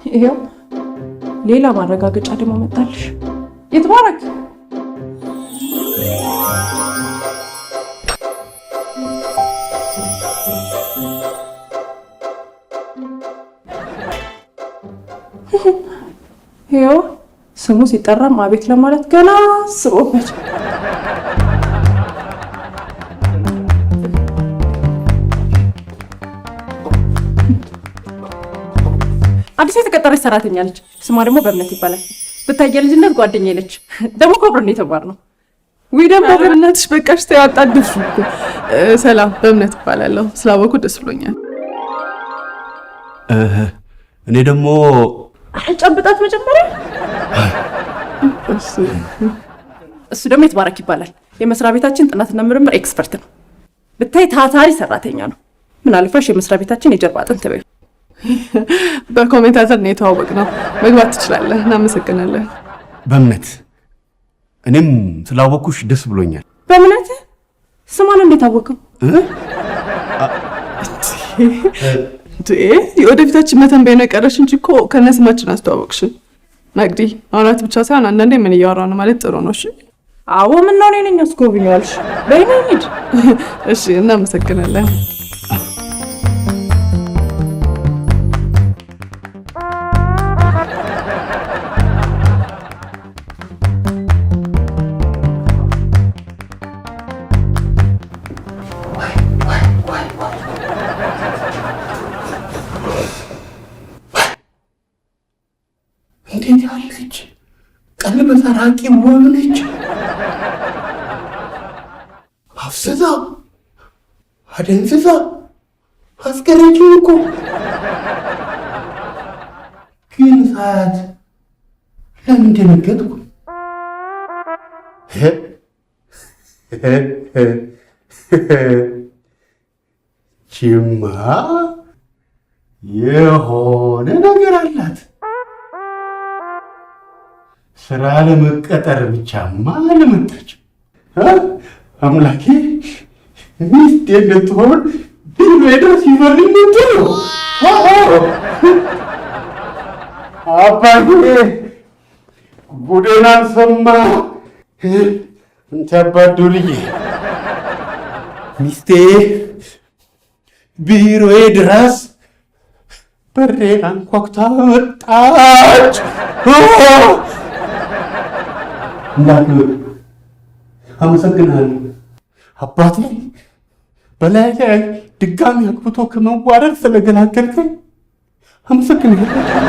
ይሄው ሌላ ማረጋገጫ ደግሞ መጣልሽ። ይትባረክ። ይሄው ስሙ ሲጠራም አቤት ለማለት ገና አስቦበት። አዲስ የተቀጠረች ሰራተኛ ነች። ስሟ ደግሞ በእምነት ይባላል። ብታየ ልጅነት ጓደኛዬ ነች። ደግሞ ኮብረን የተማርነው። ወይ ደግሞ በእናትሽ በቃሽ ተይ አጣድፍሽ እኮ። ሰላም በእምነት እባላለሁ። ስላወኩ ደስ ብሎኛል። እኔ ደግሞ ጨብጣት መጀመሪያ። እሱ ደግሞ ይትባረክ ይባላል። የመስሪያ ቤታችን ጥናትና ምርምር ኤክስፐርት ነው። ብታይ ታታሪ ሰራተኛ ነው። ምን አልፈሽ የመስሪያ ቤታችን የጀርባ አጥንት በይው። በኮሜንታተር ነው የተዋወቅነው። መግባት ትችላለህ። እናመሰግናለን። በእምነት እኔም ስላወኩሽ ደስ ብሎኛል። በእምነት ስሟን እንዴት አወቀው? የወደፊታችን መተንበይ ነው የቀረሽ እንጂ እኮ ከነስማችን አስተዋወቅሽን። መግዲ አውራት ብቻ ሳይሆን አንዳንዴ ምን እያወራ ነው ማለት ጥሩ ነው። እሺ አዎ፣ ምን ነው እኔ ነኝ አስጎብኛለሽ። በይኔ ሂድ። እሺ እናመሰግናለን። እንዴት ያለች ቀልብ ሰራቂ ወንነች! አፍስዛ አደንዝዛ አስቀረችኝ እኮ። ግን ሰዓት ለምን ደነገጥኩ? ጅማ የሆነ ነገር አላት። ስራ ለመቀጠር ብቻማ አልመጣች። አምላኬ ሚስቴ እንድትሆን ቢሉ ድረስ ይፈልግ ነበር ነው። አባቴ ጉዴን አልሰማ። እንተ አባዱልዬ ሚስቴ ቢሮዬ ድረስ በሬን አንኳኩታ መጣች። እናት አመሰግናለሁ አባቴ፣ በላይ ድጋሚ አግብቶ ከመዋረድ ስለገላገልከኝ አመሰግናለሁ።